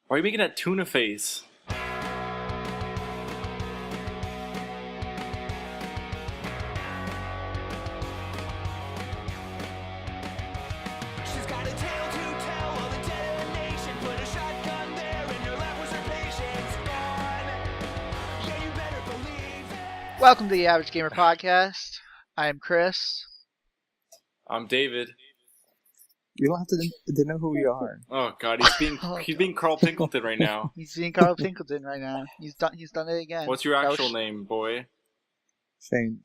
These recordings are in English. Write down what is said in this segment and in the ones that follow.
Why are you making that tuna face? She's got a tale to tell of the detonation. Put a shotgun there and your left was her patience gone. Yeah, you better believe it. Welcome to the Average Gamer Podcast. I am Chris. I'm David. You don't have to know who we are. Oh God, he's being Carl Pinkleton right now. He's being Carl Pinkleton right now. He's done it again. What's your That was actual name, boy? Shane.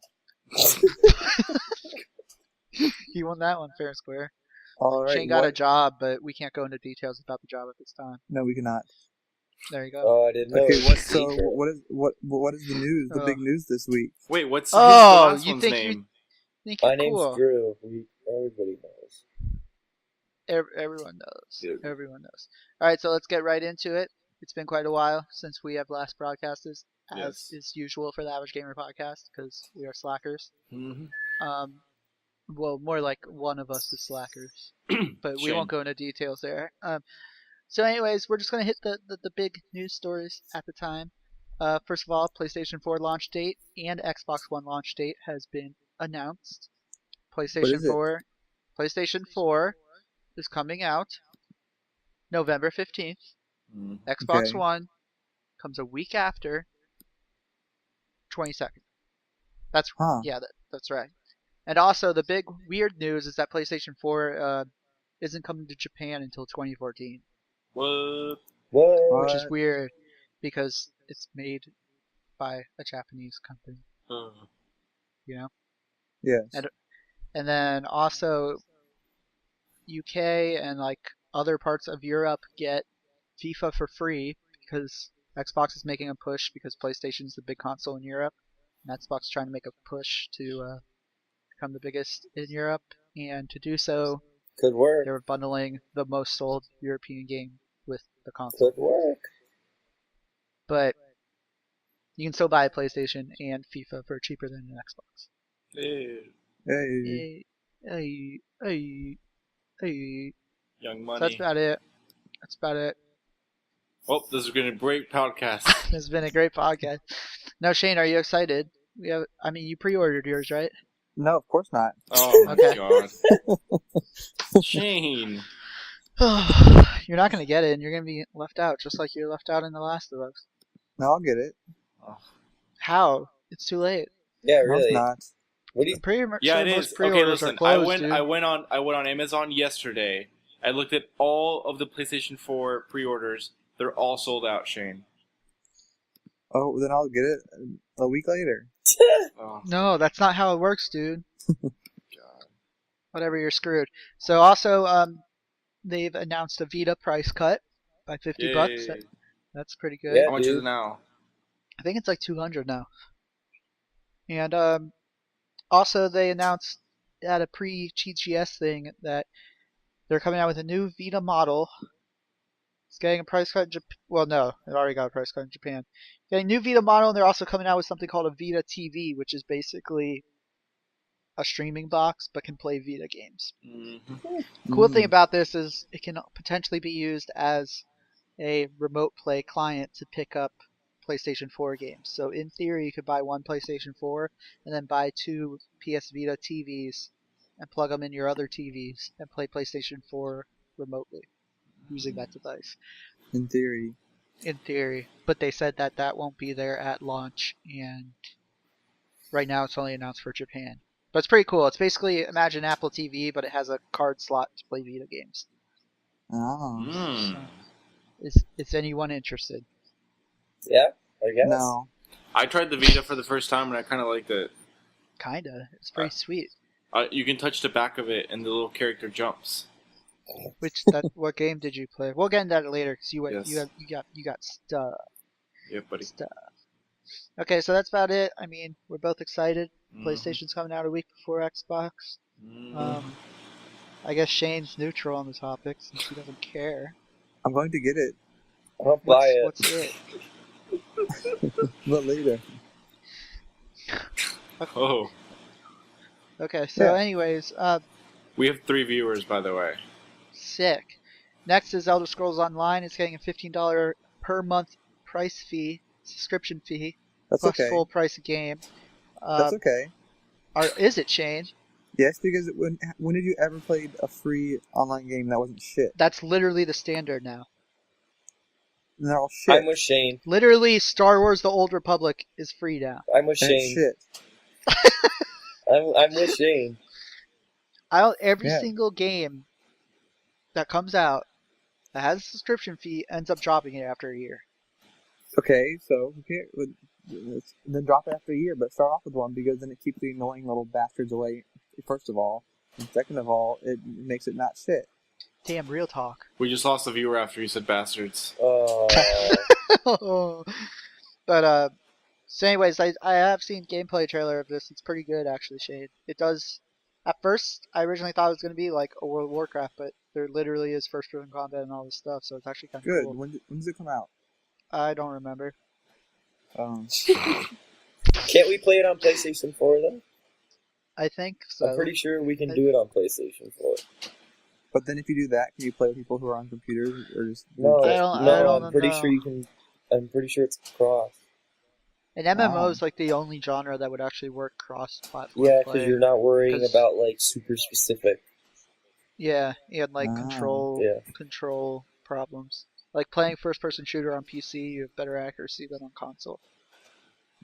He won that one fair and square. All right. Shane got a job, but we can't go into details about the job at this time. No, we cannot. There you go. Oh, I didn't know. Okay. it was secret. What is the news? The big news this week. Wait, what's Oh, the last you one's think name? Think My you're name's cool. Drew. Everybody knows. Everyone knows. Yeah. Everyone knows. All right, so let's get right into it. It's been quite a while since we have last broadcasted, as Yes. is usual for the Average Gamer Podcast, because we are slackers. Mm-hmm. Well, more like one of us is slackers, but we Shane. won't go into details there. So anyways, we're just going to hit the big news stories at the time. First of all, PlayStation 4 launch date and Xbox One launch date has been announced. PlayStation is it? 4 is coming out November 15th. Xbox Okay. One comes a week after, 22nd. That's Huh. yeah, that's right. And also, the big weird news is that PlayStation 4 isn't coming to Japan until 2014, What? What? which is What? weird because it's made by a Japanese company, you know? Yes. And then also, UK and like other parts of Europe get FIFA for free because Xbox is making a push because PlayStation's the big console in Europe, and Xbox is trying to make a push to become the biggest in Europe, and to do so, Could work. they were bundling the most sold European game with the console. Could work. But you can still buy a PlayStation and FIFA for cheaper than an Xbox. Hey, Hey. Hey. young So money. that's about it. That's about it. Well, this is gonna break podcast. It's been a great podcast. Now, Shane, are you excited? You pre-ordered yours, right? No, of course not. Oh my Okay. God, Shane. You're not gonna get it, and you're gonna be left out, just like you're left out in The Last of Us. No, I'll get it. How? It's too late. Yeah, No, it's really. not. What do you? Yeah, it most is. Okay, pre-orders listen. are closed, I dude. went on Amazon yesterday. I looked at all of the PlayStation 4 pre-orders. They're all sold out, Shane. Oh, then I'll get it a week later. Oh No, that's not how it works, dude. God. Whatever, you're screwed. So also, they've announced a Vita price cut by $50. Yay. That's pretty good. Yeah. How much is dude. it now? I think it's like 200 now. And also they announced at a pre-TGS thing that they're coming out with a new Vita model. It's getting a price cut in Japan. Well, no, it already got a price cut in Japan. Getting a new Vita model, and they're also coming out with something called a Vita TV, which is basically a streaming box but can play Vita games. Mm-hmm. Cool thing about this is it can potentially be used as a remote play client to pick up PlayStation 4 games. So in theory, you could buy one PlayStation 4 and then buy two PS Vita TVs and plug them in your other TVs and play PlayStation 4 remotely using that device. In theory. In theory. But they said that that won't be there at launch, and right now it's only announced for Japan. But it's pretty cool. It's basically, imagine Apple TV, but it has a card slot to play Vita games. Oh. Mm. Is anyone interested? Yeah, I guess. No. I tried the Vita for the first time and I kind of liked it. Kinda. It's pretty sweet. You can touch the back of it and the little character jumps. What game did you play? We'll get into that later because Yes. you got stuff. Yeah, buddy. Okay, so that's about it. I mean, we're both excited. Mhm. PlayStation's coming out a week before Xbox. Mhm. I guess Shane's neutral on the topic since he doesn't care. I'm going to get it, I don't buy it. What's it? but later. Oh, Okay, so Yeah. anyways, we have 3 viewers, by the way. sick. Next is Elder Scrolls Online. It's getting a $15 per month subscription fee, That's plus okay. full price of game. That's okay. Is it, Shane? Yes, because when did you ever play a free online game that wasn't shit? That's literally the standard now. And they're all shit. I'm with Shane. Literally, Star Wars: The Old Republic is free now. I'm with And it's Shane. shit. I'm with Shane. Every Yeah. single game that comes out that has a subscription fee ends up dropping it after a year. Okay, so then drop it after a year, but start off with one because then it keeps the annoying little bastards away. First of all, and second of all, it makes it not shit. Damn, real talk. We just lost a viewer after you said bastards. But so anyways, I have seen gameplay trailer of this. It's pretty good actually, Shade. It does. At first, I originally thought it was going to be like a World of Warcraft, but there literally is first-person combat and all this stuff, so it's actually kind of Good. cool. When does it come out? I don't remember. Can't we play it on PlayStation 4 though? I think so. I'm pretty sure we can do it on PlayStation 4. But then if you do that, can you play with people who are on computers or just? No, I don't I'm pretty know. sure you can. I'm pretty sure it's cross. An MMO Wow. is like the only genre that would actually work cross-platform. Yeah, play. because you're not worrying 'Cause- about like super specific. Yeah, and like Ah, control problems. Like playing first-person shooter on PC, you have better accuracy than on console.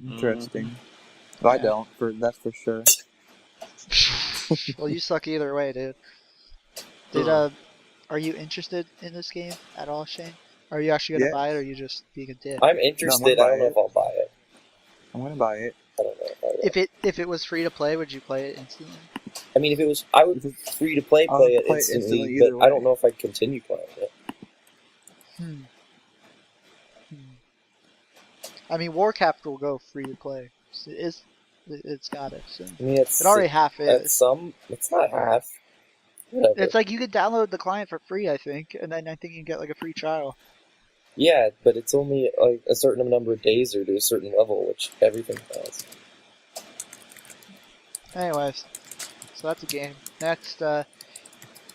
Interesting. Well, I Yeah. don't. That's for sure. Well, you suck either way, dude. Are you interested in this game at all, Shane? Are you actually gonna Yeah. buy it, or are you just being a dick? I'm interested. gonna I buy don't know it. if I'll buy it. I'm gonna buy it. I don't know if I will. If it was free to play, would you play it instantly? I mean, if it was, I would If it's- free to play I'll play it play it instantly, instantly but either I don't way. know if I'd continue playing it. I mean, Warcraft will go free to play. It's got it. So. I mean, it's It already half at is. some. It's not half. Whatever. It's like you could download the client for free, I think, and then I think you can get like a free trial. Yeah, but it's only like a certain number of days or to a certain level, which everything has. Anyways, so that's a game. Next,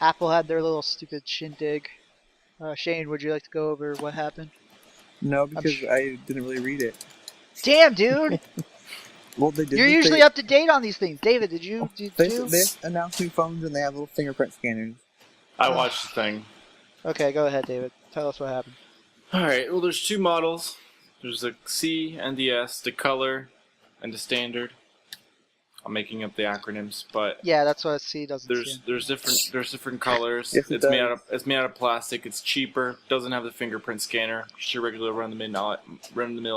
Apple had their little stupid shindig. Shane, would you like to go over what happened? No, because sure- I didn't really read it. Damn, dude! Well, they did. You're usually up to date on these things. David, did you? They announced new phones and they have little fingerprint scanners. I watched the thing. Okay, go ahead, David. Tell us what happened. Alright, well, there's two models. There's the C and the S, the color and the standard. I'm making up the acronyms, but Yeah, that's what C doesn't there's different colors. Yes, it it's made does. out of plastic. It's cheaper. Doesn't have the fingerprint scanner. Just your regular run-of-the-mill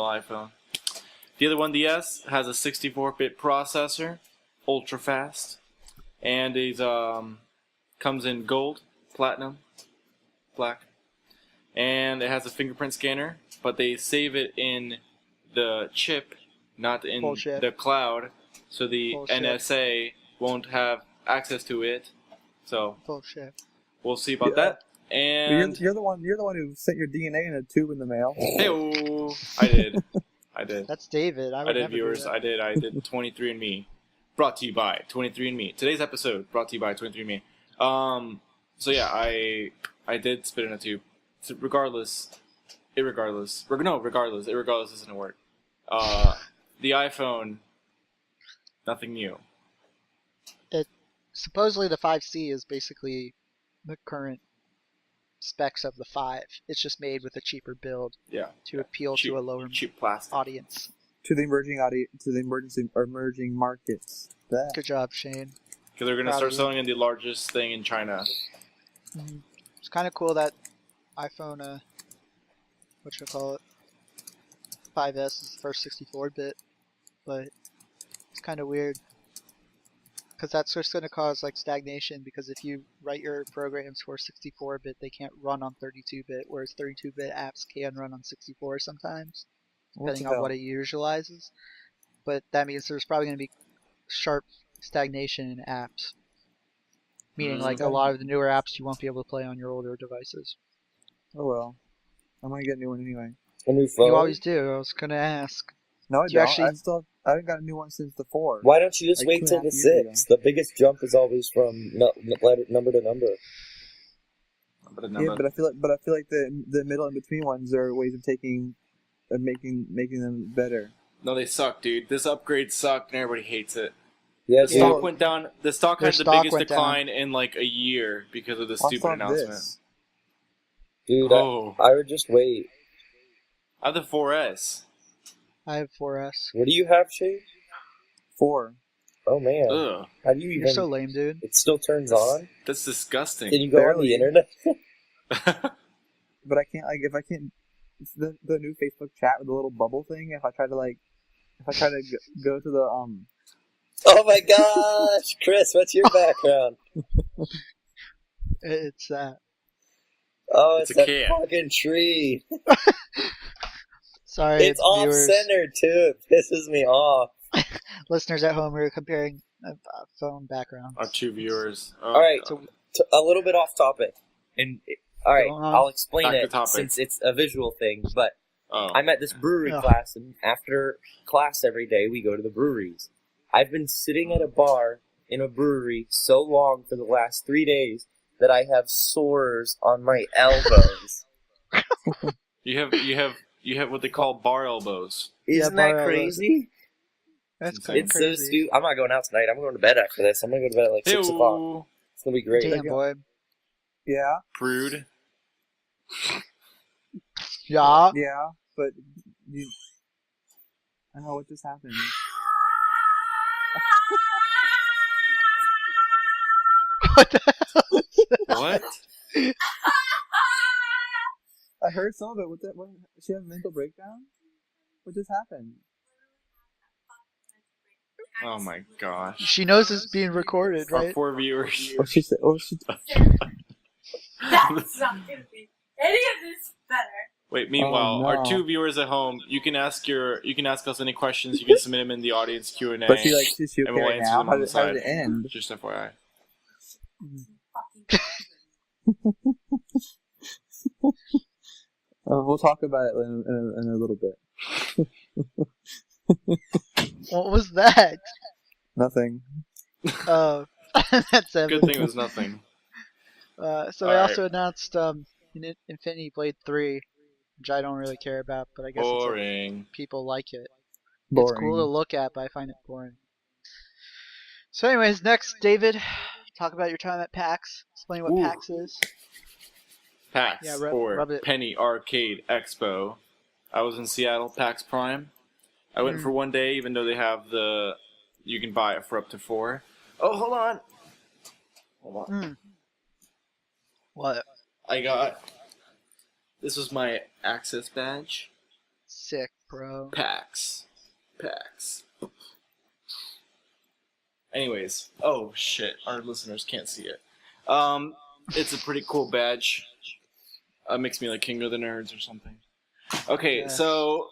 iPhone. The other one, the S, has a 64-bit processor, ultra fast, and is comes in gold, platinum, black, and it has a fingerprint scanner. But they save it in the chip, not in Bullshit. the cloud, so the Bullshit. NSA won't have access to it. So Bullshit. we'll see about Yeah. that. And You're the one who sent your DNA in a tube in the mail. hey-oh, I did. That's David. I I would did, never do viewers. that. I did 23andMe. Brought to you by 23andMe. Today's episode brought to you by 23andMe. So yeah, I did spit in a tube. So regardless, irregardless isn't a word. The iPhone, nothing new. Supposedly the 5C is basically the current specs of the 5. It's just made with a cheaper build Yeah, to appeal cheap, to a lower cheap plastic. audience. To the emerging markets. That. Good job, Shane. Because they're gonna Proud start of you. selling in the largest thing in China. It's kind of cool that iPhone, whatchamacallit, 5S is the first 64-bit, but it's kind of weird. Because that's just going to cause like stagnation, because if you write your programs for 64-bit, they can't run on 32-bit, whereas 32-bit apps can run on 64 sometimes, What the depending on hell? what it utilizes. But that means there's probably going to be sharp stagnation in apps. Meaning like a lot of the newer apps you won't be able to play on your older devices. Oh well. I'm gonna get a new one anyway. A new phone. You always do. I was going to ask. No, I Do you don't. actually- I haven't got a new one since the 4. Why don't you just Like wait till 2.5 the years ago. 6? The biggest jump is always from number to number. but Yeah, but I feel like the middle and between ones are ways of making them better. no, they suck, dude. This upgrade sucked, and everybody hates it. Yeah, The dude. stock went down. The stock Their had the stock biggest went decline in like a year because of the Also stupid announcement. this. Dude, Oh, I would just wait. I have the 4S. I have 4S. What do you have, Shade? 4. Oh man, Ugh, how do you You're even? so lame, dude. It still turns on. that's disgusting. Can you go on the Barely. internet? But I can't if I can't. It's the new Facebook chat with the little bubble thing. If I try to go to the Oh my gosh, Chris, what's your background? It's that. Oh, It's it's, a that cat. fucking tree. Sorry, It's off viewers, center too. It pisses me off. listeners at home. We were comparing phone backgrounds. Our 2 viewers. Oh, All right, God. a little bit off topic, and all right, Go on. I'll explain Back to it topic. since it's a visual thing. But Oh. I'm at this brewery Ugh. class, and after class every day, we go to the breweries. I've been sitting at a bar in a brewery so long for the last 3 days that I have sores on my elbows. You have what they call bar elbows. Isn't bar that elbows. crazy? That's It's kind of It's so crazy. stupid. I'm not going out tonight. I'm going to bed after this. I'm going to go to bed at like 6 o'clock. Ew. It's going to be great. Damn, boy. yeah Prude. Yeah. yeah, but you. I don't know what just happened. What the hell? What? I heard some of it. What? She have a mental breakdown? What just happened? Oh my gosh. She knows it's being recorded, Our right? 4 viewers. Or she said? Or she? That's not gonna be any of this better. Wait, meanwhile, Oh, no. our 2 viewers at home, you can ask us any questions. You can submit them in the audience Q&A. But she like she and we'll okay answer now. them How on the did, how did side. it end? Just FYI. We'll talk about it in a little bit. What was that? Nothing. Oh, that's Good evident. thing it was nothing. So they Alright. also announced Infinity Blade 3, which I don't really care about, but I guess it's Boring. people like it. Boring. It's cool to look at, but I find it boring. So anyways, next, David, talk about your time at PAX. Explain what Ooh. PAX is. PAX Yeah, or rub it. Penny Arcade Expo. I was in Seattle, PAX Prime. I went for 1 day, even though they have you can buy it for up to 4. Oh, hold on. Hold on. What? This was my access badge. Sick, bro. PAX. Anyways, oh shit, our listeners can't see it. It's a pretty cool badge. Makes me like King of the Nerds or something. Okay, Yeah. so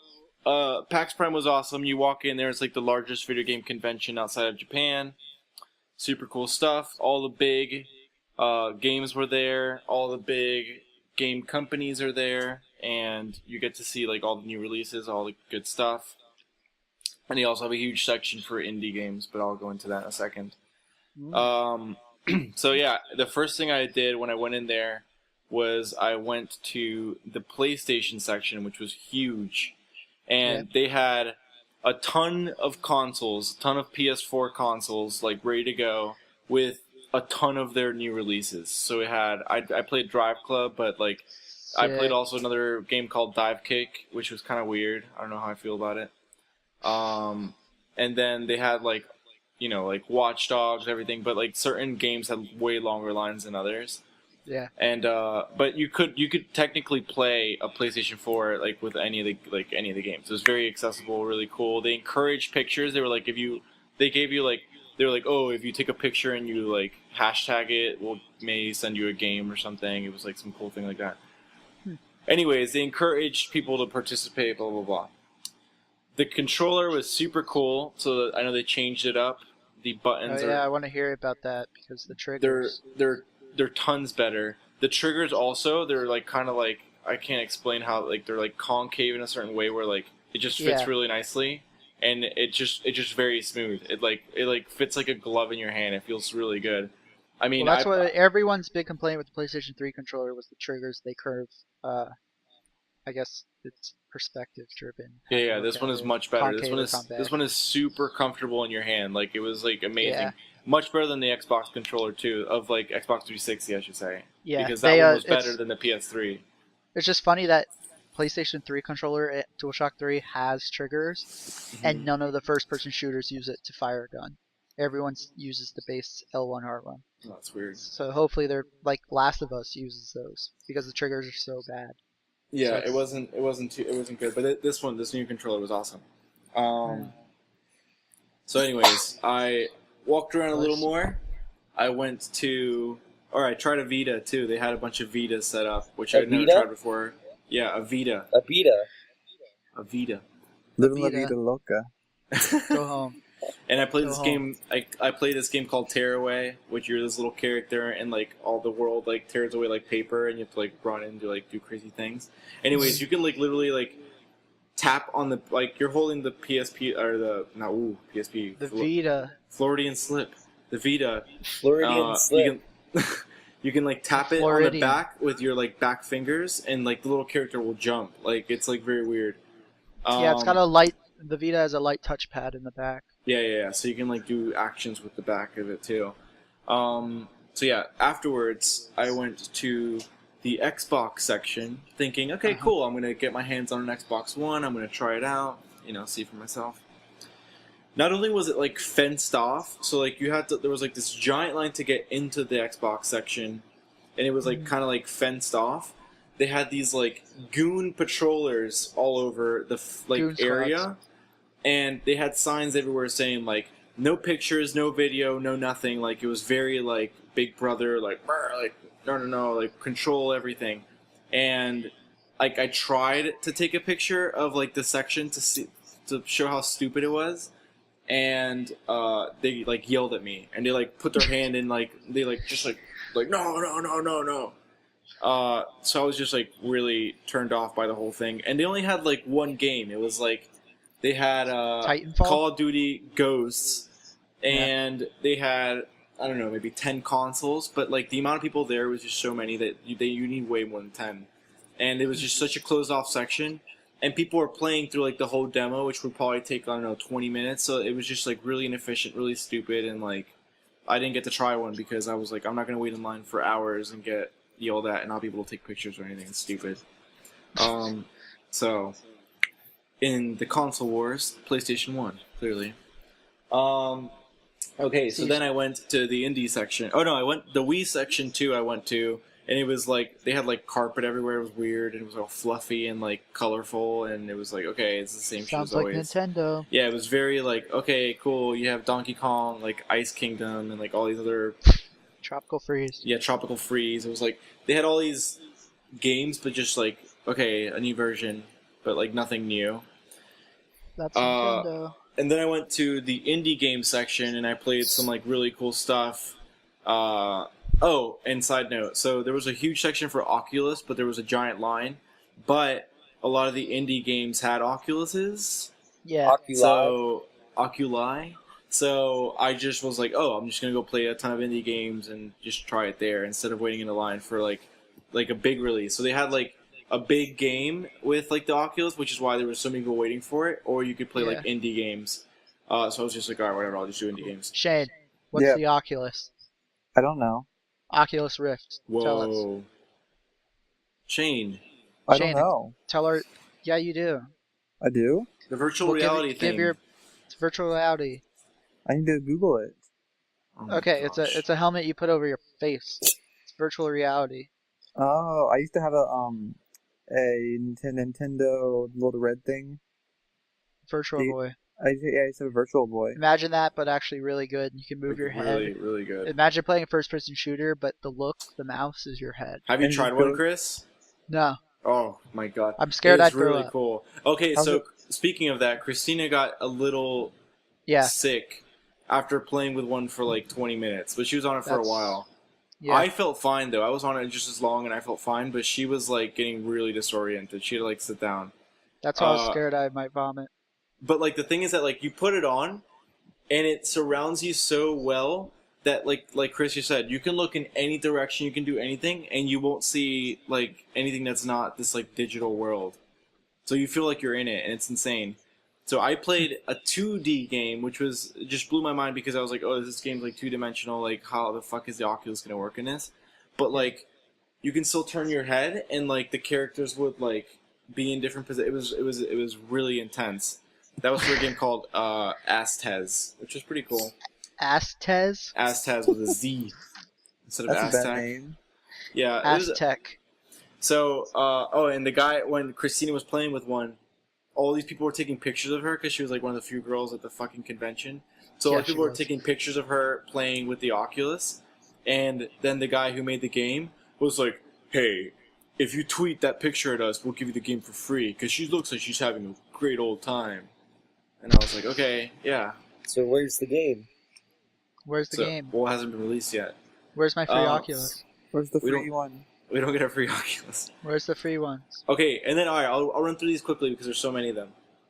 PAX Prime was awesome. You walk in there, it's like the largest video game convention outside of Japan. Super cool stuff. All the big games were there. All the big game companies are there, and you get to see like all the new releases, all the good stuff. And they also have a huge section for indie games, but I'll go into that in a second. So yeah, the first thing I did when I went in there was I went to the PlayStation section, which was huge, and they had a ton of consoles, a ton of PS4 consoles, like ready to go with a ton of their new releases. So it had I played Drive Club, but like I Sick. played also another game called Dive Kick, which was kind of weird. I don't know how I feel about it. And then they had like, you know, like Watch Dogs, everything, but like certain games had way longer lines than others. Yeah. And but you could technically play a PlayStation 4 like with any of the games. It was very accessible, really cool. They encouraged pictures. They were like, they were like, oh, if you take a picture and you like hashtag it, we'll maybe send you a game or something. It was like some cool thing like that. Anyways, they encouraged people to participate, blah blah blah. The controller was super cool, so I know they changed it up. The Oh buttons yeah, I are want to hear about that because the triggers. they're tons better. The triggers also, they're like kind of like, I can't explain how, like they're like concave in a certain way where like it just fits Yeah. really nicely, and it just very smooth. It like fits like a glove in your hand. It feels really good. I mean, Well, that's what everyone's big complaint with the PlayStation 3 controller was the triggers. They curve. I guess it's perspective driven. yeah. This one is much better. Concave or convex. This one is super comfortable in your hand. Like it was like amazing. Yeah. Much better than the Xbox controller too, of like Xbox 360, I should say. Yeah, Because that one was better than the PS3. It's just funny that PlayStation 3 controller, DualShock 3 has triggers, Mm-hmm. and none of the first-person shooters use it to fire a gun. Everyone uses the base L1 R1. Oh, that's weird. So hopefully they're like Last of Us uses those because the triggers are so bad. Yeah, So it wasn't good, but this new controller was awesome. So anyways, I walked around a little more. I tried a Vita too. They had a bunch of Vitas set up, which I'd never Vita? tried before. Yeah, a Vita. A Vita. A Vita. Living La Vita. Vida Loca. Go home. And I played Go this home. game. I played this game called Tearaway, which you're this little character, and like all the world like tears away like paper, and you have to like run in to like do crazy things. Anyways, you can like literally like tap on the like you're holding the PSP or the PSP The Vita. Floridian slip, the Vita. Floridian slip. You can like tap it on the Floridian. back with your like back fingers, and like the little character will jump. Like it's like very weird. Yeah, it's got a light. The Vita has a light touchpad in the back. Yeah. So you can like do actions with the back of it too. So yeah, afterwards I went to the Xbox section, thinking, okay, cool, I'm gonna get my hands on an Xbox One. I'm gonna try it out, see for myself. Not only was it like fenced off, so like there was like this giant line to get into the Xbox section, and it was like kind of like fenced off. They had these like goon patrollers all over the Goon area. squads. And they had signs everywhere saying like no pictures, no video, no nothing. Like it was very like Big Brother, like "Brr," like no, like control everything. And like I tried to take a picture of like the section to show how stupid it was, and they like yelled at me, and they like put their hand in like they like just like no. So I was just like really turned off by the whole thing, and they only had like one game. It was like. They had Titanfall? Call of Duty Ghosts, and they had, I don't know, maybe 10 consoles, but like the amount of people there was just so many that you need way more than 10. And it was just such a closed off section, and people were playing through like the whole demo, which would probably take, I don't know, 20 minutes, so it was just like really inefficient, really stupid, and like I didn't get to try one because I was like, I'm not going to wait in line for hours and get yelled at and not be able to take pictures or anything. It's stupid. So... in the console wars, PlayStation 1, clearly. Okay, so then I went to the indie section. Oh no, the Wii section too. I went to, and it was like they had like carpet everywhere. It was weird, and it was all fluffy and like colorful, and it was like okay, it's the same shit as Sounds like always. Nintendo. Yeah, it was very like okay, cool. You have Donkey Kong, like Ice Kingdom, and like all these other Tropical Freeze. Tropical Freeze. It was like they had all these games, but just like okay, a new version, but like nothing new. That's Nintendo. And then I went to the indie game section and I played some like really cool stuff. And side note, so there was a huge section for Oculus, but there was a giant line. But a lot of the indie games had Oculuses. Yeah. Oculi. So I just was like, oh, I'm just gonna go play a ton of indie games and just try it there instead of waiting in a line for like a big release. So they had like a big game with like the Oculus, which is why there was so many people waiting for it, or you could play like indie games. So I was just like, alright, whatever, I'll just do indie games. Shane, what's Yeah. the Oculus? I don't know. Oculus Rift. Tell us. Whoa. Shane, I Shane, don't know. Tell her. Yeah, you do. I do? the virtual Well, reality thing. It's virtual reality. I need to Google it. Oh my Okay, gosh. it's a helmet you put over your face. It's virtual reality. Oh, I used to have a Nintendo little red thing. Virtual Do you- Boy. I used to have a Virtual Boy. Imagine that, but actually really good. You can move Like, your really, head. really good. Imagine playing a first-person shooter, but the mouse is your head. Have you And tried you one, go- Chris? No, Oh my god. I'm scared It's I'd throw really up. cool. Okay, How's so it- speaking of that, Christina got a little yeah, sick after playing with one for like 20 minutes, but she was on it for a That's- while. yeah. I felt fine though. I was on it just as long and I felt fine, but she was like getting really disoriented. She had to like sit down. That's why I was uh, scared I might vomit. But like the thing is that like you put it on and it surrounds you so well that like Chris you said, you can look in any direction, you can do anything, and you won't see like anything that's not this like digital world. So you feel like you're in it, and it's insane. So I played a 2D game, which was just blew my mind because I was like, oh, this game's like 2-dimensional. Like, how the fuck is the Oculus gonna work in this? But like, you can still turn your head, and like the characters would like be in different positions. It was really intense. That was for a game called Aztez, which was pretty cool. Aztez? Aztez with a Z instead of That's a bad Aztec. name. Yeah, it was, Aztec. so, and the guy, when Christina was playing with one, all these people were taking pictures of her because she was like one of the few girls at the fucking convention. So Yeah, all the people she were was. taking pictures of her playing with the Oculus. And then the guy who made the game was like, hey, if you tweet that picture at us, we'll give you the game for free because she looks like she's having a great old time. And I was like, okay, yeah. So where's the game? Where's the So, game? well, it hasn't been released yet. Where's my free Oculus? Where's the We free don't- one? We don't get a free Oculus. Where's the free ones? Okay, and then all right, I'll run through these quickly because there's so many of them.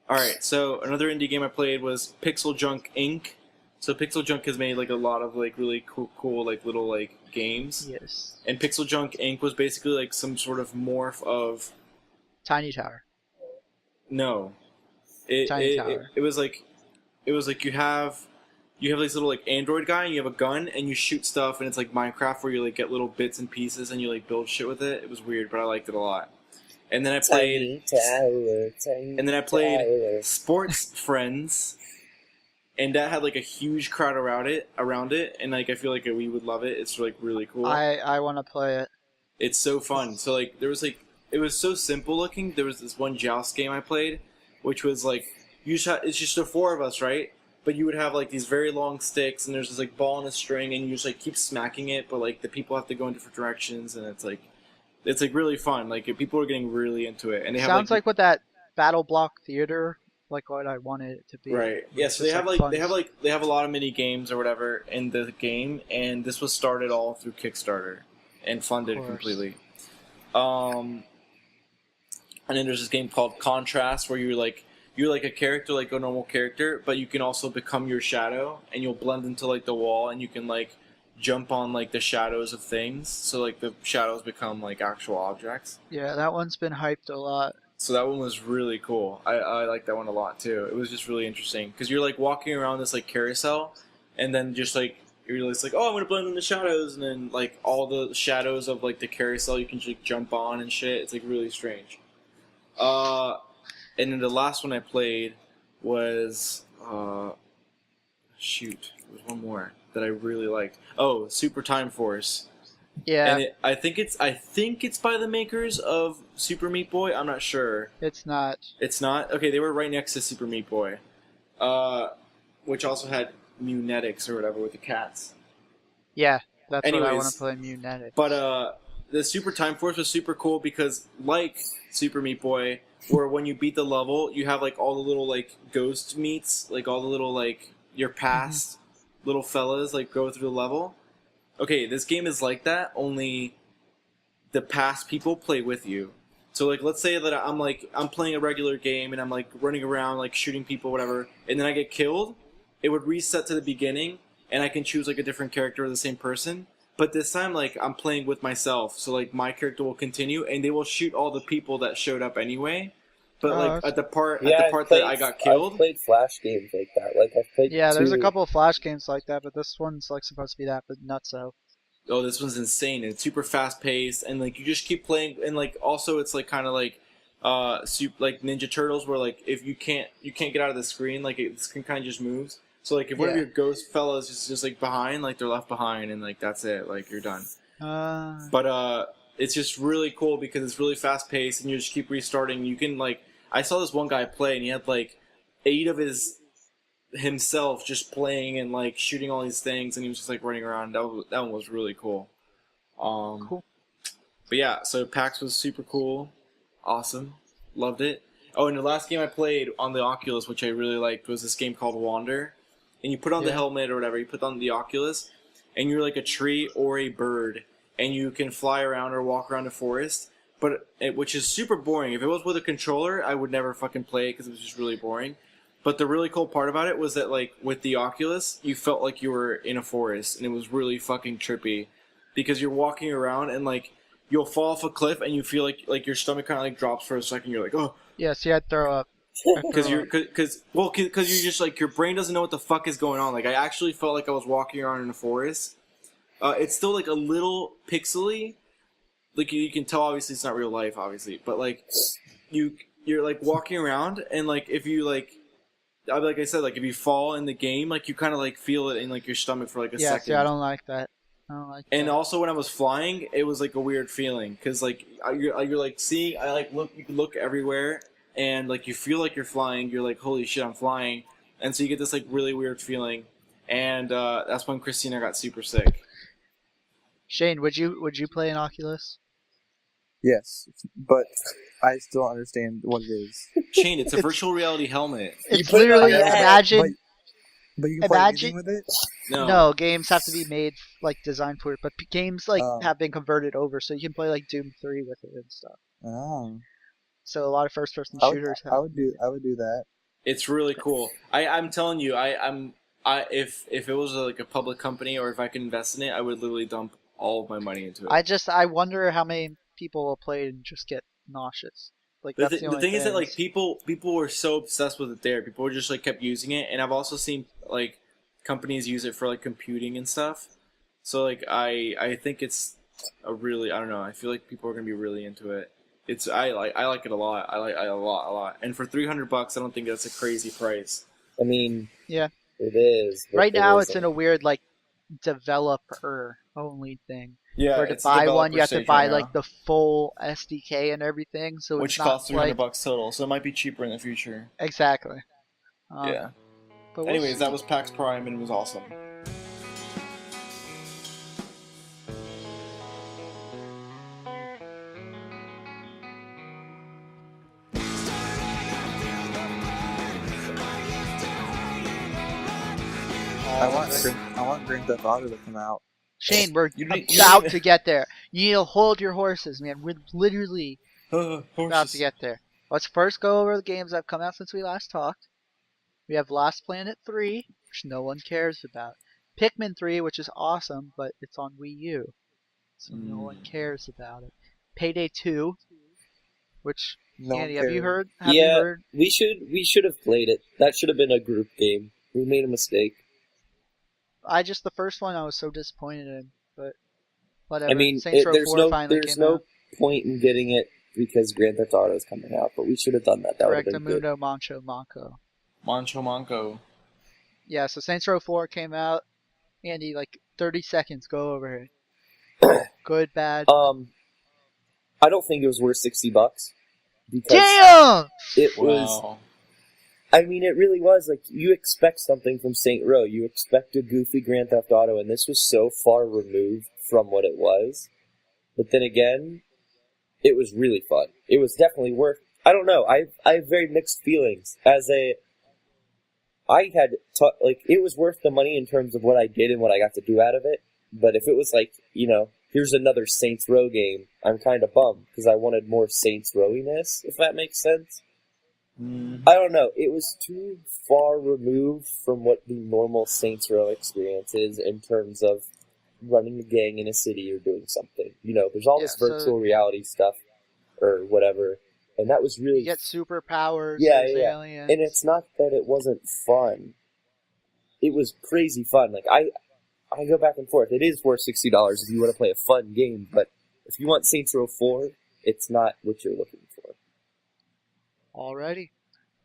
All right, so another indie game I played was Pixel Junk Inc. So Pixel Junk has made like a lot of like really cool like little like games, Yes. and Pixel Junk Inc. was basically like some sort of morph of Tiny Tower. no, it Tiny it, Tower. it was like you have this little like android guy and you have a gun and you shoot stuff and it's like Minecraft where you like get little bits and pieces and you like build shit with it. It was weird, but I liked it a lot. And then I played. And then I played Sports Friends, and that had like a huge crowd around it, and like I feel like we would love it. It's like really cool. I want to play it. It's so fun. So like there was like it was so simple looking. There was this one joust game I played, which was like it's just the four of us, right? But you would have like these very long sticks, and there's this like ball and a string, and you just like keep smacking it, but like the people have to go in different directions, and it's like really fun. Like people are getting really into it, and they Sounds have like what that Battle Block Theater, like what I wanted it to be. right. Yeah, so It's they have like fun. they have a lot of mini games or whatever in the game, and this was started all through Kickstarter and funded Of course. completely. And then there's this game called Contrast where you're like a character, like a normal character, but you can also become your shadow, and you'll blend into like the wall, and you can like jump on like the shadows of things, so like the shadows become like actual objects. Yeah, that one's been hyped a lot. So that one was really cool. I like that one a lot too. It was just really interesting because you're like walking around this like carousel, and then just like you're just like, oh, I'm gonna blend in the shadows, and then like all the shadows of like the carousel you can just like, jump on and shit. It's like really strange. And then the last one I played was shoot, there was one more that I really liked. Oh, Super Time Force. Yeah, And I think it's by the makers of Super Meat Boy. I'm not sure. it's not. It's not? Okay, they were right next to Super Meat Boy. Which also had Munetics or whatever with the cats. Yeah, that's what I Anyways, want to play, Munetics. But the Super Time Force was super cool because like Super Meat Boy, where when you beat the level, you have like all the little like ghost meats, like all the little like your past little fellas like go through the level. Okay, this game is like that, only the past people play with you. So like let's say that I'm playing a regular game and I'm like running around like shooting people, whatever, and then I get killed, it would reset to the beginning and I can choose like a different character or the same person. But this time like I'm playing with myself, so like my character will continue and they will shoot all the people that showed up anyway. But Oh, like that's- at the part I've that I got killed, I've played Flash games like that. Like I've played. Yeah, there's a two- couple of Flash games like that, but this one's like supposed to be that, but nutso. oh, this one's insane. It's super fast paced, and like you just keep playing, and like also it's like kind of like like Ninja Turtles, where like if you can't get out of the screen, like the screen kind of just moves. So like if one of Yeah. your ghost fellas is just like behind, like they're left behind, and like that's it, like you're done. But it's just really cool because it's really fast paced, and you just keep restarting. You can like I saw this one guy play, and he had like 8 of himself just playing and like shooting all these things, and he was just like running around. That one was really cool. Cool. But yeah, so PAX was super cool, awesome, loved it. Oh, and the last game I played on the Oculus, which I really liked, was this game called Wander. And you put on the Yeah. helmet or whatever, you put on the Oculus, and you're like a tree or a bird, and you can fly around or walk around the forest. Which is super boring. If it was with a controller, I would never fucking play it because it was just really boring. But the really cool part about it was that, like, with the Oculus, you felt like you were in a forest, and it was really fucking trippy, because you're walking around and like you'll fall off a cliff and you feel like your stomach kind of like drops for a second. You're like, oh, Yes, you had to throw up. because you're just like your brain doesn't know what the fuck is going on. Like I actually felt like I was walking around in a forest. It's still like a little pixely. Like you can tell, obviously it's not real life, obviously, but like you're like walking around and like if you like I said, like if you fall in the game, like you kind of like feel it in like your stomach for like a Yeah, second. see, I don't like that. I don't like And that. also when I was flying, it was like a weird feeling because like you're like seeing, I like look, you can look everywhere and like you feel like you're flying. You're like, holy shit, I'm flying, and so you get this like really weird feeling, and that's when Christina got super sick. Shane, would you play an Oculus? Yes, but I still understand what it is. Shane, it's a virtual reality helmet. It's put it on literally your head, imagine. But you can play Imagine- anything with it. No, games have to be made like designed for it, but games like Oh. have been converted over, so you can play like Doom 3 with it and stuff. Oh, So a lot of first-person I would, shooters have. I would do that. It's really cool. I'm telling you, if it was like a public company or if I could invest in it, I would literally dump all of my money into it. I wonder how many people will play it and just get nauseous. Like The, that's th- the the only thing is that like people were so obsessed with it there. People just like kept using it, and I've also seen like companies use it for like computing and stuff. So like I think it's a really, I don't know, I feel like people are gonna be really into it. I like it a lot. I like it a lot. And for $300, I don't think that's a crazy price. I mean, Yeah. it is. but Right there now is it's in a weird like developer only thing. Yeah, Where to it's a buy one, developer you have to stage buy right like now, the full SDK and everything. So which it's not costs $300 like total. So it might be cheaper in the future. exactly. Yeah. But we'll Anyways, see. that was PAX Prime and it was awesome. I want Grand Theft Auto to come out. Shane, we're You didn't- about to get there. You need to hold your horses, man. We're literally about Horses. to get there. Let's first go over the games that have come out since we last talked. We have Lost Planet 3, which no one cares about. Pikmin 3, which is awesome, but it's on Wii U, so no one cares about it. Payday 2, which No one Andy, have you cares. heard? Have Yeah. you heard? We should have played it. That should have been a group game. We made a mistake. The first one I was so disappointed in, but whatever. I mean, Saints Row there's 4 no finally there's came no out. point in getting it because Grand Theft Auto is coming out, but we should have done that. That would have been good. Rectamundo Mancho Manco. Mancho Manco. Yeah, so Saints Row 4 came out. Andy, like 30 seconds, go over it. Good, bad. I don't think it was worth $60 because Damn! it was. Wow. I mean, it really was. Like, you expect something from Saint Row. You expect a goofy Grand Theft Auto, and this was so far removed from what it was. But then again, it was really fun. It was definitely worth. I don't know. I have very mixed feelings. I had like, it was worth the money in terms of what I did and what I got to do out of it. But if it was like, here's another Saints Row game, I'm kind of bummed because I wanted more Saints Row-iness, if that makes sense. I don't know. It was too far removed from what the normal Saints Row experience is in terms of running a gang in a city or doing something. There's all this Yeah, so- virtual reality stuff or whatever, and that was really You get superpowers, Yeah, there's yeah. aliens. And it's not that it wasn't fun. It was crazy fun. Like, I go back and forth. It is worth $60 if you want to play a fun game, but if you want Saints Row 4, it's not what you're looking for. Alrighty.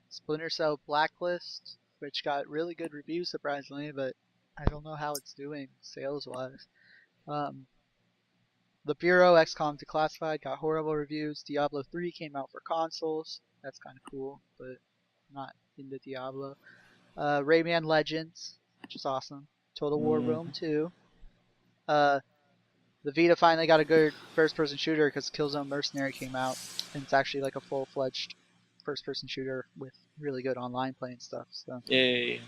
Splinter Cell Blacklist, which got really good reviews surprisingly, but I don't know how it's doing sales-wise. The Bureau XCOM Declassified got horrible reviews. Diablo 3 came out for consoles. That's kind of cool, but not into Diablo. Rayman Legends, which is awesome. Total War Rome 2. The Vita finally got a good first-person shooter because Killzone Mercenary came out, and it's actually like a full-fledged first-person shooter with really good online play and stuff. So Yay.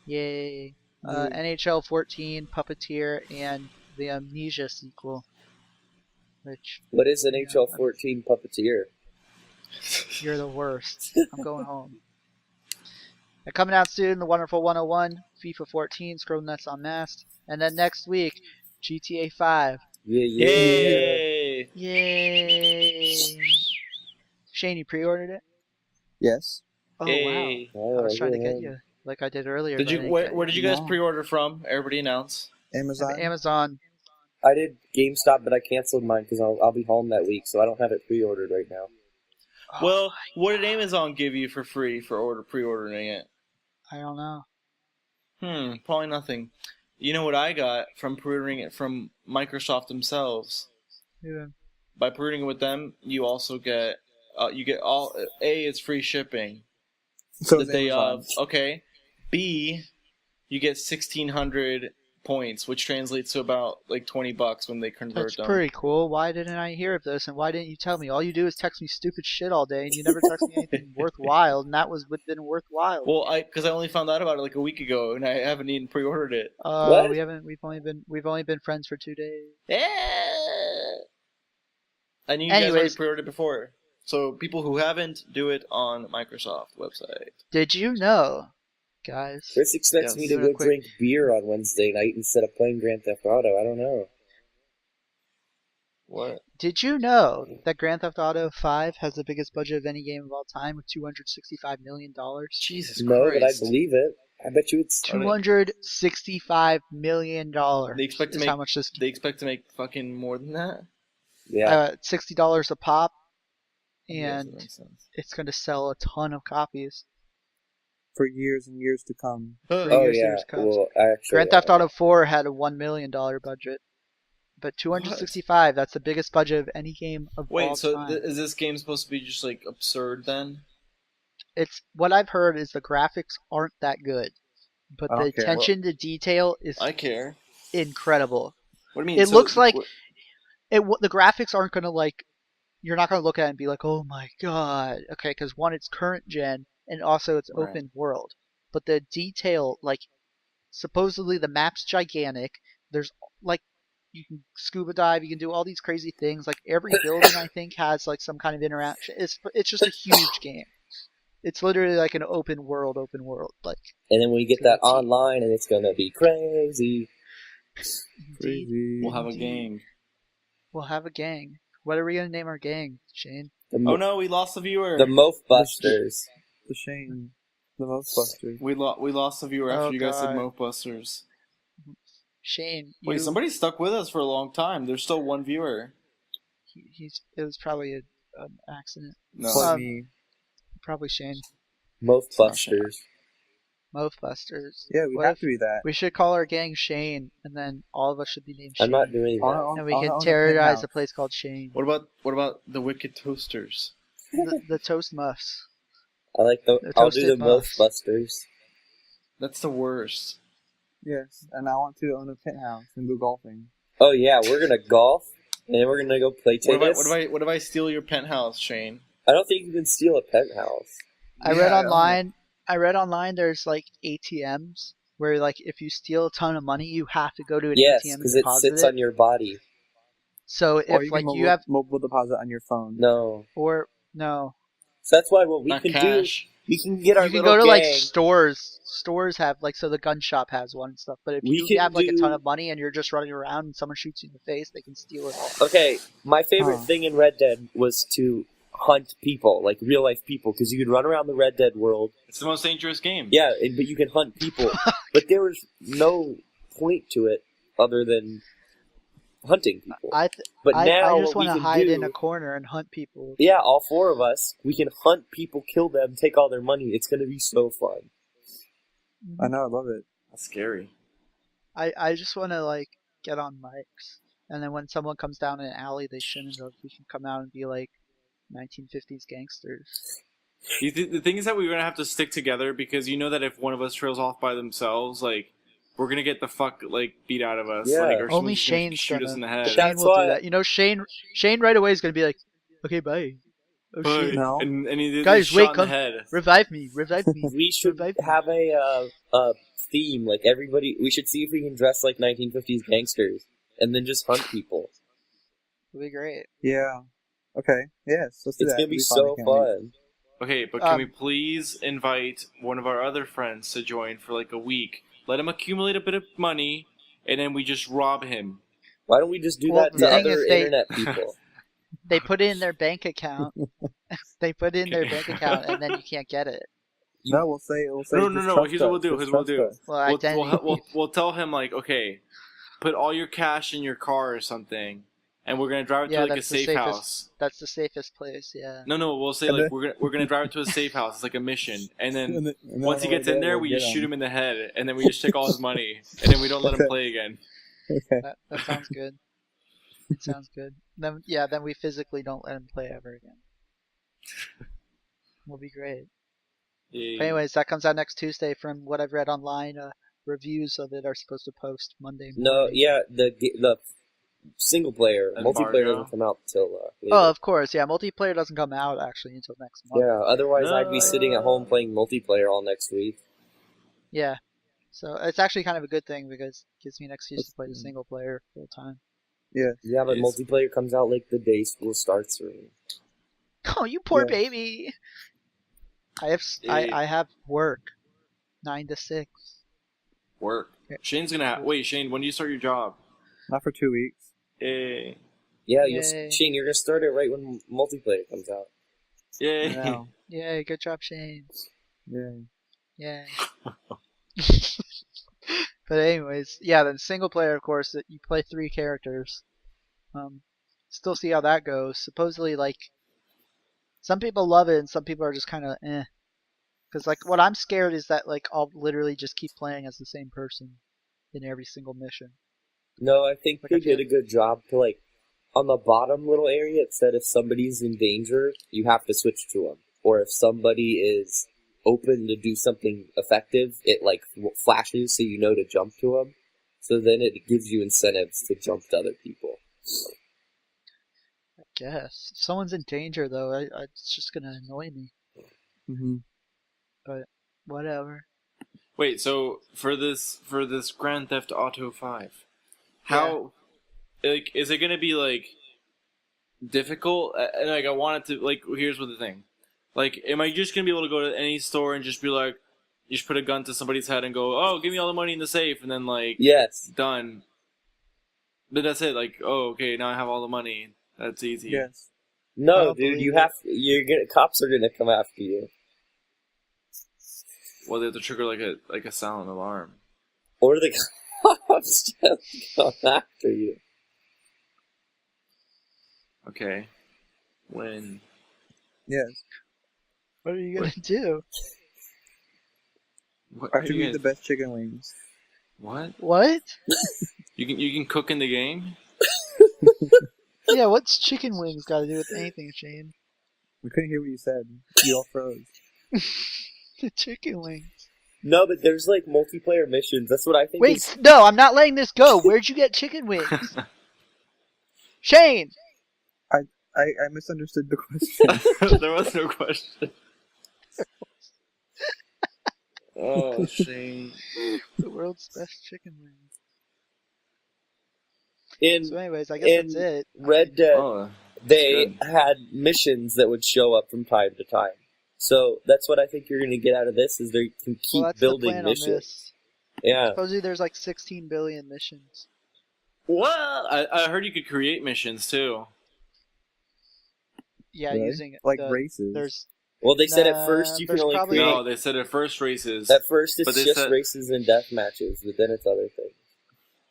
yay! NHL 14, Puppeteer, and the Amnesia sequel. Which What is NHL 14 Puppeteer? you're the worst. I'm going home. And coming out soon, The Wonderful 101, FIFA 14, Scroll Nuts Unmasked. And then next week, GTA 5. Yeah. Yay! Yay! Shane, you pre-ordered it? Yes. Oh, Yay. wow. I was trying to get yeah. you, like I did earlier. Did but I you? didn't Where, get where you. did you guys No. pre-order from? Everybody announce. Amazon. Amazon. I did GameStop, but I canceled mine because I'll be home that week, so I don't have it pre-ordered right now. Oh, Well, what did Amazon give you for free for pre-ordering it? I don't know. Probably nothing. You know what I got from pre-ordering it from Microsoft themselves? Yeah. By pre-ordering it with them, you also get it's free shipping So the is day Amazon. of. Okay. B, you get 1,600 points, which translates to about like $20 when they convert That's them. pretty cool. Why didn't I hear of this, and why didn't you tell me? All you do is text me stupid shit all day, and you never text me anything worthwhile, and that was what's been worthwhile. Well, because I only found out about it like a week ago, and I haven't even pre-ordered it. What? We've only been friends for 2 days. Yeah. I knew you guys already Anyways. pre-ordered it before. So people who haven't, do it on Microsoft website. Did you know, guys? Chris expects Yes. me to Real go quick. drink beer on Wednesday night instead of playing Grand Theft Auto. I don't know. What? Did you know that Grand Theft Auto 5 has the biggest budget of any game of all time with $265 million? Jesus No, Christ. but I believe it. I bet you it's... $265 million. They expect to is make- how much this They expect to make fucking more than that? Yeah. $60 a pop, Yes, and that makes sense. it's going to sell a ton of copies. For years and years to come. Oh, years, yeah. years comes. Well, actually... Grand Theft Auto 4 had a $1 million budget, but 265, that's the biggest budget of any game of all Wait, so time. is this game supposed to be just like absurd then? It's what I've heard is the graphics aren't that good, but I the don't care. attention to detail is I care. incredible. What do you mean? It So, looks like what- the graphics aren't going to like, you're not going to look at it and be like, oh my god. Okay, because one, it's current gen, and also it's Right. open world. But the detail, like, supposedly the map's gigantic. There's like, you can scuba dive, you can do all these crazy things. Like every building, I think, has like some kind of interaction. It's just a huge game. It's literally like an open world. Like, And then when you get that online, and it's gonna be crazy. indeed, Crazy. We'll have a Indeed. gang. we'll have a gang. What are we gonna name our gang, Shane? The, Oh no, we lost a viewer. The Moaf Busters. The Shane. The Ghostbusters. We lost a viewer after Oh, you guys said God. Mopebusters. Shane, Wait, somebody stuck with us for a long time. There's still one viewer. It was probably an accident. No. Play Um, me. Probably Shane. Moaf Busters. Mouthbusters. Yeah, we What have if to be that. we should call our gang Shane, and then all of us should be named Shane. I'm not doing that. And we can terrorize a place called Shane. What about the Wicked Toasters? The Toast Muffs. I like the. The I'll do the Toasted Moaf Muffs. Busters. That's the worst. Yes, and I want to own a penthouse and go golfing. Oh yeah, we're gonna golf, and then we're gonna go play tennis. What if I steal your penthouse, Shane? I don't think you can steal a penthouse. I Yeah, read I own online. I read online. There's like ATMs where like if you steal a ton of money, you have to go to an Yes, ATM and because it deposit sits it. on your body. So Or if you like can you have mobile deposit on your phone. No, or no, so that's why what we Not can cash. do. We can get our you can little go to like gang. stores. Stores have like so the gun shop has one and stuff. But if We you can have like a do- ton of money and you're just running around and someone shoots you in the face, they can steal it all. Okay, my favorite Huh. thing in Red Dead was to hunt people, like real life people, because you could run around the Red Dead world. It's the most dangerous game. Yeah, but you can hunt people. But there was no point to it other than hunting people. But I now just what we want to can hide do, in a corner and hunt people. yeah, all four of us, we can hunt people, kill them, take all their money. It's gonna be so fun. I know, I love it. That's scary. I just want to like get on mics, and then when someone comes down an alley they shouldn't have, we can come out and be like 1950s gangsters. The thing is that we're gonna have to stick together because you know that if one of us trails off by themselves, like we're gonna get the fuck like beat out of us. Yeah. Like, or Only someone's gonna Shane's shoot gonna. us in the head. Shane That's will why- do that. You know, Shane right away is gonna be like, okay, bye. Oh But- shit! No. and he did Guys, shot wait, in the come- head. Revive me! Revive me! We should Revive me. have a theme, like everybody. We should see if we can dress like 1950s gangsters, and then just hunt people. It'll be great. Yeah. Okay. Yes. Let's do It's that. gonna be It'll fun. I so can't wait. fun. Okay, but can Um, we please invite one of our other friends to join for like a week? Let him accumulate a bit of money, and then we just rob him. Why don't we just do Well, that the to thing other is they- internet people? They put it in their bank account. They put it in their Okay. bank account, and then you can't get it. No, we'll say No. just Here's trust what we'll us, do. just Here's what we'll trust do. us. Well, identity. We'll tell him like, okay, put all your cash in your car or something, and we're gonna drive it Yeah, to like a that's the safe safest. house. That's the safest place. Yeah. No, we'll say And like then- we're gonna drive it to a safe house. It's like a mission, and then And then once he on the gets way in there, we'll we get just shoot him in the head, and then we just take all his money, and then we don't let him Okay. play again. Okay. That sounds good. Sounds good. Then we physically don't let him play ever again. Will be great. Yeah. But anyways, that comes out next Tuesday. From what I've read online, reviews of it are supposed to post Monday No, morning. yeah, the single player, Embargo? multiplayer doesn't come out till later. Oh, of course. Yeah, multiplayer doesn't come out actually until next month. Yeah, otherwise I'd be No. sitting at home playing multiplayer all next week. Yeah. So it's actually kind of a good thing because it gives me an excuse to play the That's- single player full time. Yeah. Yeah, but It's- multiplayer comes out like the day school starts for me. Oh, you poor Yeah. baby. I have work, 9 to 6. Work. Yeah. Shane's gonna wait. Shane, when do you start your job? Not for 2 weeks. Yay! Yeah, Yay. Shane, you're gonna start it right when multiplayer comes out. Yay! No. Yay, good job, Shane. Yeah. Yay. But anyways, yeah, then single player, of course, that you play 3 characters. Still see how that goes. Supposedly, like, some people love it and some people are just kind of eh. Because, like, what I'm scared is that, like, I'll literally just keep playing as the same person in every single mission. No, I think Like, they I feel- did a good job to like on the bottom little area. It said if somebody's in danger, you have to switch to them, or if somebody is open to do something effective, it like flashes so you know to jump to them. So then it gives you incentives to jump to other people. I guess. If someone's in danger, though, it's just going to annoy me. Mm-hmm. Whatever. Wait, so for this Grand Theft Auto 5, how like is it gonna be like difficult? And like I want it to like here's what the thing, like am I just gonna be able to go to any store and just be like, you just put a gun to somebody's head and go, oh, give me all the money in the safe, and then like Yes. done. But that's it. Like, oh, okay, now I have all the money. That's easy. Yes. I No, don't dude, believe you're gonna cops are gonna come after you, Well, they have to trigger like a silent alarm. or the cops just come after you. Okay. When Yes. What are you going to do? what? I are should you eat the guys- best chicken wings. What? What? You can cook in the game? Yeah, what's chicken wings got to do with anything, Shane? We couldn't hear what you said. You all froze. The chicken wings. No, but there's like multiplayer missions. That's what I think. Wait, no, I'm not letting this go. Where'd you get chicken wings? Shane! I misunderstood the question. There was no question. Oh, Shane. The world's best chicken wings. in So anyways, I guess that's it. Red Dead, Oh, they good. had missions that would show up from time to time. So that's what I think you're going to get out of this is they can keep Well, that's the building plan missions. on this. Yeah. Supposedly there's like 16 billion missions. what? I heard you could create missions too. Yeah, Really? using Like the, races. There's Well, they said Nah, at first you can there's only probably- create. No, they said at first races. At first But it's they just said- races and death matches, but then it's other things.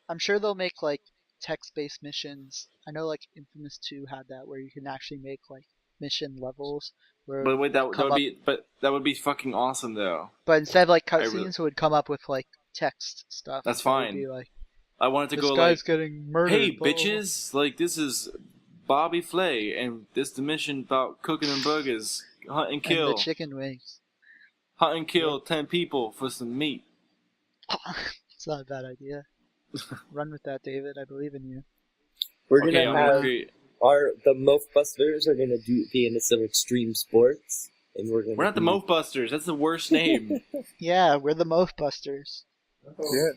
I'm sure they'll make like text-based missions. I know like Infamous 2 had that where you can actually make like mission levels where But wait, that come would up- be that would be fucking awesome though. but instead of like I really- cutscenes it would come up with like text stuff. That's That would fine. Be like, I wanted to this go guy's like, getting murdered. hey blah, blah, blah. bitches, like this is Bobby Flay, and this the mission about cooking and burgers, hunt and And kill, the chicken wings. hunt and kill 10 people for some meat. It's not a bad idea. Run with that, David. I believe in you. We're Okay, I'm gonna gonna have create. the Mofbusters are gonna be into some extreme sports, and we're gonna. We're not the be- Mofbusters. That's the worst name. Yeah, we're the Mofbusters. Yes.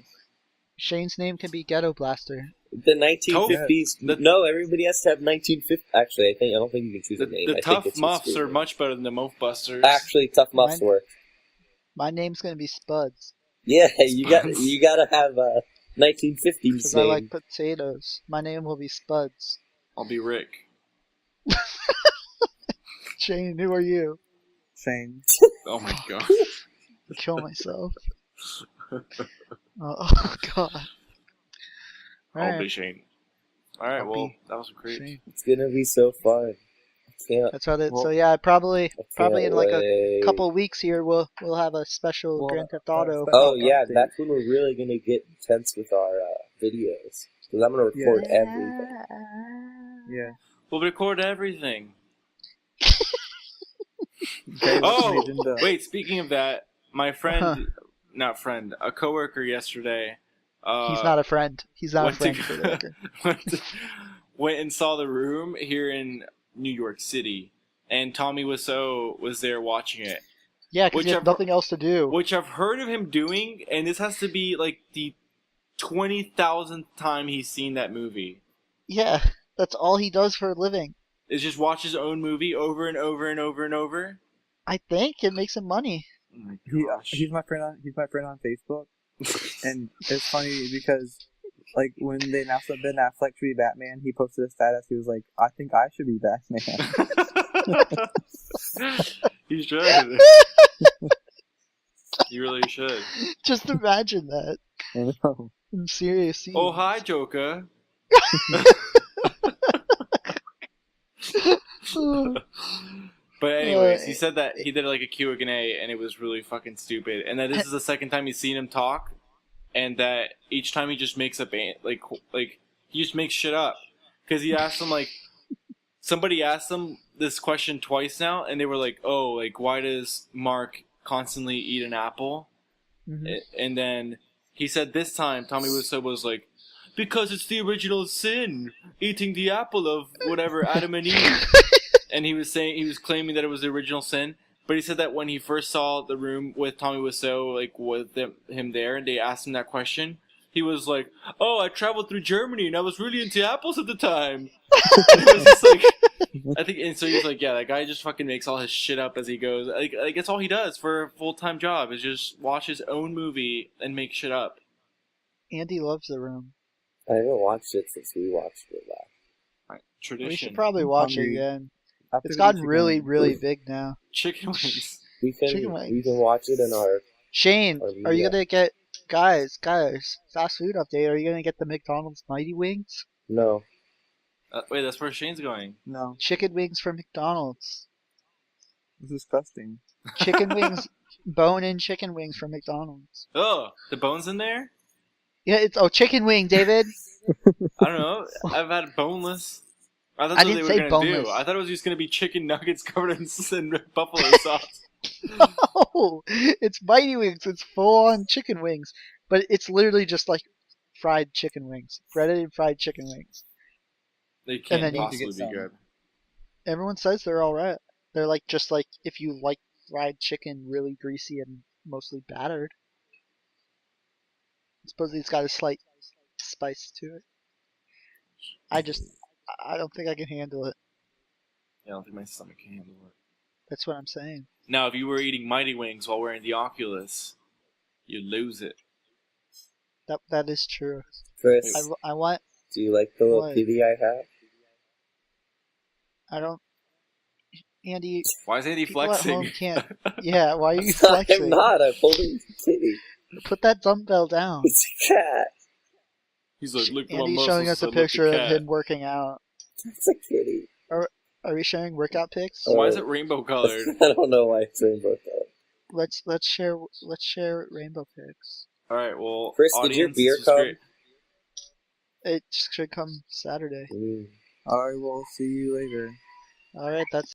Shane's name can be Ghetto Blaster. The 1950s. The- No, everybody has to have 1950. Actually, I don't think you can choose The, a name. the I think Tough it's your Muffs school are name. much better than the Muff Busters. Actually, Tough Muffs Mine- work. My name's gonna be Spuds Yeah, you Spuds. gotta have a 1950s because I name. like potatoes. My name will be Spuds. I'll be Rick. Shane, who are you? Shane. Oh my god. Kill myself. Oh God. I'll Alright, be Shane. Alright, I'll well, be that was great. Shane. It's gonna be so fun. I can't. That's what it. Well- So yeah, probably I in can't like a wait. couple weeks here, we'll have a special Well, Grand Theft Auto. special- Oh yeah, update. that's when we're really gonna get intense with our videos. Because I'm gonna record everything. Yeah. We'll record everything. Jay Oh, listened into- wait, speaking of that, my friend, Huh. not friend, a coworker yesterday. He's not a friend. He's not a went friend to- for the record. went and saw The Room here in New York City, and Tommy Wiseau was there watching it, Yeah, because he has Whichever- nothing else to do. which I've heard of him doing, and this has to be like the 20,000th time he's seen that movie. Yeah, that's all he does for a living. Is just watch his own movie over and over and over and over. I think it makes him money. Oh my gosh. He's my friend on Facebook, and it's funny because like when they announced that Ben Affleck should be Batman, he posted a status. He was like, "I think I should be Batman." You should. You really should. Just imagine that. I know. In serious scenes. Oh, hi, Joker. But anyways, he said that he did like a Q&A and it was really fucking stupid. And that this is the second time he's seen him talk, and that each time he just makes up like he just makes shit up. Because he asked him like somebody asked him this question twice now, and they were like, "Oh, like why does Mark constantly eat an apple?" Mhm. And then he said this time Tommy Wiseau was like, "Because it's the original sin, eating the apple of whatever Adam and Eve." And he was claiming that it was the original sin. But he said that when he first saw The Room with Tommy Wiseau, like with him there, and they asked him that question, he was like, "Oh, I traveled through Germany and I was really into apples at the time." And it was just like, I think, and so he's like, "Yeah, that guy just fucking makes all his shit up as he goes. Like that's all he does for a full-time job is just watch his own movie and make shit up." Andy loves The Room. I haven't watched it since we watched it last. Right. We Tradition. should probably watch it Hungry. again. After It's we gotten eat really, chicken- really big now. Chicken wings. We Chicken can wings. watch it in our. Shane, Or are you media. gonna get guys? Fast food update. Are you gonna get the McDonald's Mighty Wings? No. Wait, that's where Shane's going. No, Chicken wings from McDonald's. it's disgusting. Chicken wings, bone-in chicken wings from McDonald's. Oh, the bones in there? Yeah, it's chicken wing, David. I don't know. I've had boneless. I thought I that's what didn't they were say gonna boneless. do. I thought it was just gonna be chicken nuggets covered in buffalo sauce. No, it's Mighty Wings. It's full-on chicken wings, but it's literally just like fried chicken wings, breaded and fried chicken wings. They can't then you need to get possibly be some. good. Everyone says they're all right. They're like just like if you like fried chicken, really greasy and mostly battered. Supposedly it's got a slight spice to it. I don't think I can handle it. Yeah, I don't think my stomach can handle it. That's what I'm saying. Now, if you were eating Mighty Wings while wearing the Oculus, you'd lose it. That is true. Chris, I want. do you like the little What? kitty I have? I don't. Andy, Why is Andy people at home flexing? can't. Yeah, why are you I'm flexing? not. I'm holding the kitty. Put that dumbbell down. It's a cat. He's like, look at my Andy's muscles. showing us a I look the picture of cat." him working out. It's a kitty. Are we showing workout pics? Why is it rainbow colored? I don't know why it's rainbow color. Let's share rainbow pics. All right, well, Chris, did your audience, beer this was come? great. It should come Saturday. Mm. I will see you later. All right, that's